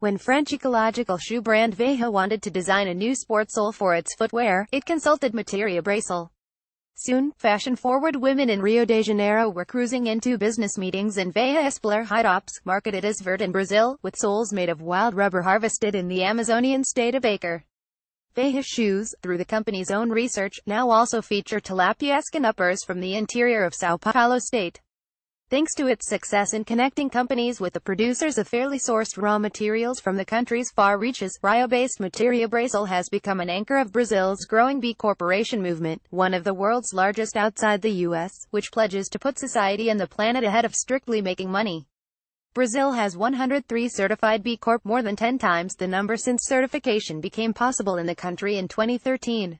When French ecological shoe brand Veja wanted to design a new sport sole for its footwear, it consulted Materia Brasil. Soon, fashion-forward women in Rio de Janeiro were cruising into business meetings in Veja Espler high tops, marketed as vert in Brazil, with soles made of wild rubber harvested in the Amazonian state of Acre. Veja shoes, through the company's own research, now also feature tilapia skin uppers from the interior of São Paulo state. Thanks to its success in connecting companies with the producers of fairly sourced raw materials from the country's far reaches, Rio-based Materia Brasil has become an anchor of Brazil's growing B Corporation movement, one of the world's largest outside the U.S., which pledges to put society and the planet ahead of strictly making money. Brazil has 103 certified B Corp, more than 10 times the number since certification became possible in the country in 2013.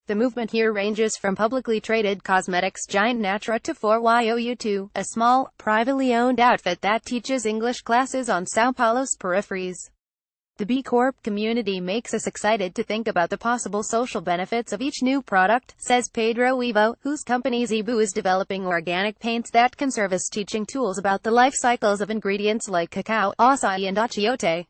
The movement here ranges from publicly traded cosmetics giant Natura to 4YOU2, a small, privately owned outfit that teaches English classes on São Paulo's peripheries. The B Corp community makes us excited to think about the possible social benefits of each new product, says Pedro Ivo, whose company Zebu is developing organic paints that can serve as teaching tools about the life cycles of ingredients like cacao, açaí and achiote.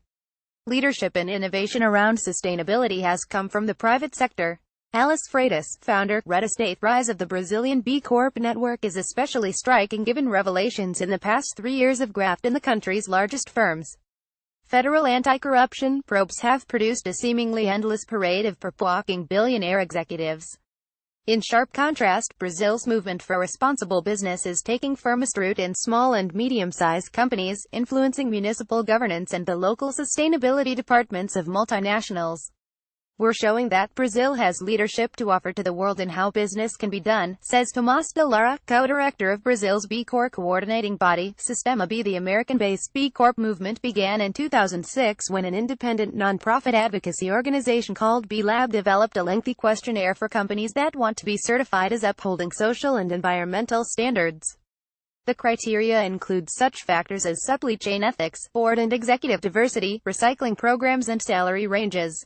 Leadership and innovation around sustainability has come from the private sector. Alice Freitas, founder, Red Estate Rise of the Brazilian B Corp network is especially striking given revelations in the past 3 years of graft in the country's largest firms. Federal anti-corruption probes have produced a seemingly endless parade of perp-walking billionaire executives. In sharp contrast, Brazil's movement for responsible business is taking firmest root in small and medium-sized companies, influencing municipal governance and the local sustainability departments of multinationals. We're showing that Brazil has leadership to offer to the world in how business can be done, says Tomás de Lara, co-director of Brazil's B Corp coordinating body, Sistema B. The American-based B Corp movement began in 2006 when an independent non-profit advocacy organization called B Lab developed a lengthy questionnaire for companies that want to be certified as upholding social and environmental standards. The criteria include such factors as supply chain ethics, board and executive diversity, recycling programs and salary ranges.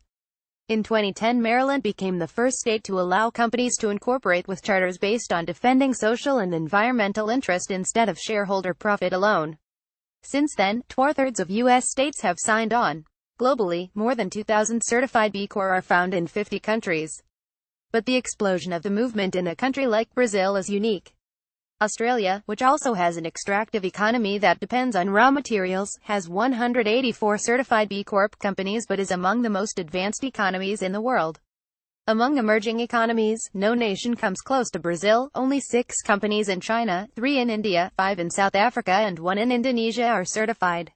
In 2010, Maryland became the first state to allow companies to incorporate with charters based on defending social and environmental interest instead of shareholder profit alone. Since then, 2/3 of U.S. states have signed on. Globally, more than 2,000 certified B Corp are found in 50 countries. But the explosion of the movement in a country like Brazil is unique. Australia, which also has an extractive economy that depends on raw materials, has 184 certified B Corp companies but is among the most advanced economies in the world. Among emerging economies, no nation comes close to Brazil. Only 6 companies in China, 3 in India, 5 in South Africa and 1 in Indonesia are certified.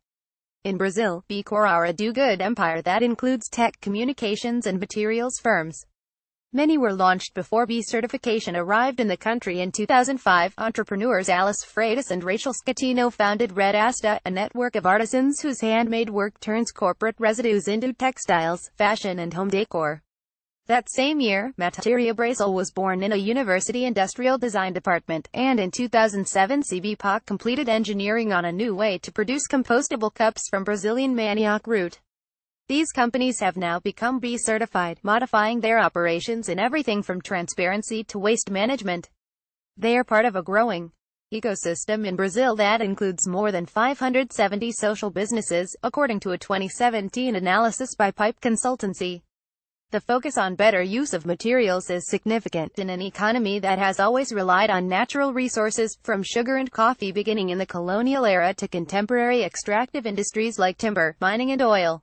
In Brazil, B Corp are a do-good empire that includes tech, communications and materials firms. Many were launched before B certification arrived in the country in 2005. Entrepreneurs Alice Freitas and Rachel Scatino founded Red Asta, a network of artisans whose handmade work turns corporate residues into textiles, fashion and home decor. That same year, Materia Brasil was born in a university industrial design department, and in 2007 CBPOC completed engineering on a new way to produce compostable cups from Brazilian manioc root. These companies have now become B certified, modifying their operations in everything from transparency to waste management. They are part of a growing ecosystem in Brazil that includes more than 570 social businesses, according to a 2017 analysis by Pipe Consultancy. The focus on better use of materials is significant in an economy that has always relied on natural resources, from sugar and coffee beginning in the colonial era to contemporary extractive industries like timber, mining and oil.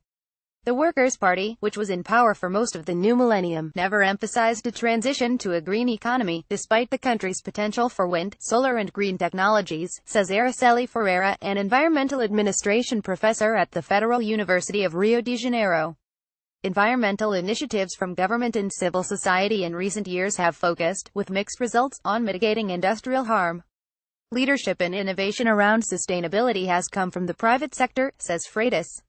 The Workers' Party, which was in power for most of the new millennium, never emphasized a transition to a green economy, despite the country's potential for wind, solar and green technologies, says Araceli Ferreira, an environmental administration professor at the Federal University of Rio de Janeiro. Environmental initiatives from government and civil society in recent years have focused, with mixed results, on mitigating industrial harm. Leadership and innovation around sustainability has come from the private sector, says Freitas.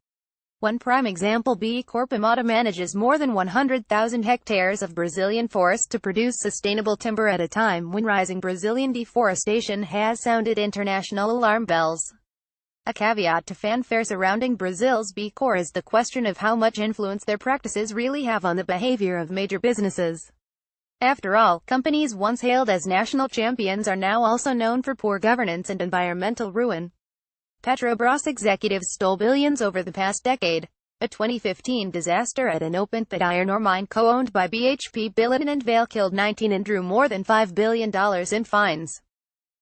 One prime example, B Corp Imata manages more than 100,000 hectares of Brazilian forest to produce sustainable timber at a time when rising Brazilian deforestation has sounded international alarm bells. A caveat to fanfare surrounding Brazil's B Corp is the question of how much influence their practices really have on the behavior of major businesses. After all, companies once hailed as national champions are now also known for poor governance and environmental ruin. Petrobras executives stole billions over the past decade. A 2015 disaster at an open-pit iron ore mine co-owned by BHP Billiton and Vale killed 19 and drew more than $5 billion in fines.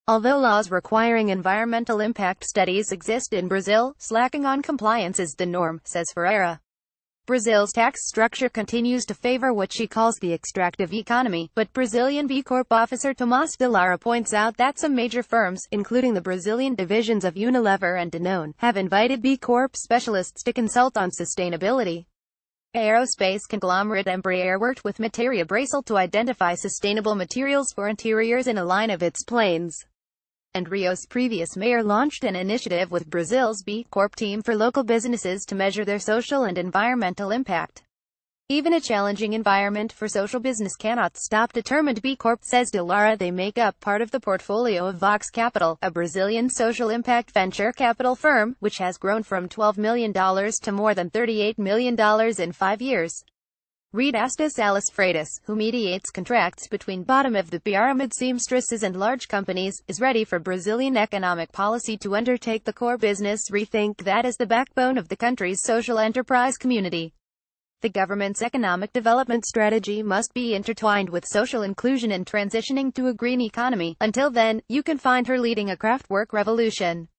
Although laws requiring environmental impact studies exist in Brazil, slacking on compliance is the norm, says Ferreira. Brazil's tax structure continues to favor what she calls the extractive economy, but Brazilian B Corp officer Tomás de Lara points out that some major firms, including the Brazilian divisions of Unilever and Danone, have invited B Corp specialists to consult on sustainability. Aerospace conglomerate Embraer worked with Materia Brasil to identify sustainable materials for interiors in a line of its planes. And Rio's previous mayor launched an initiative with Brazil's B Corp team for local businesses to measure their social and environmental impact. Even a challenging environment for social business cannot stop determined B Corp, says De Lara. They make up part of the portfolio of Vox Capital, a Brazilian social impact venture capital firm, which has grown from $12 million to more than $38 million in 5 years. Reed Astas Alice Freitas, who mediates contracts between bottom-of-the-pyramid seamstresses and large companies, is ready for Brazilian economic policy to undertake the core business rethink that is the backbone of the country's social enterprise community. The government's economic development strategy must be intertwined with social inclusion and transitioning to a green economy. Until then, you can find her leading a craftwork revolution.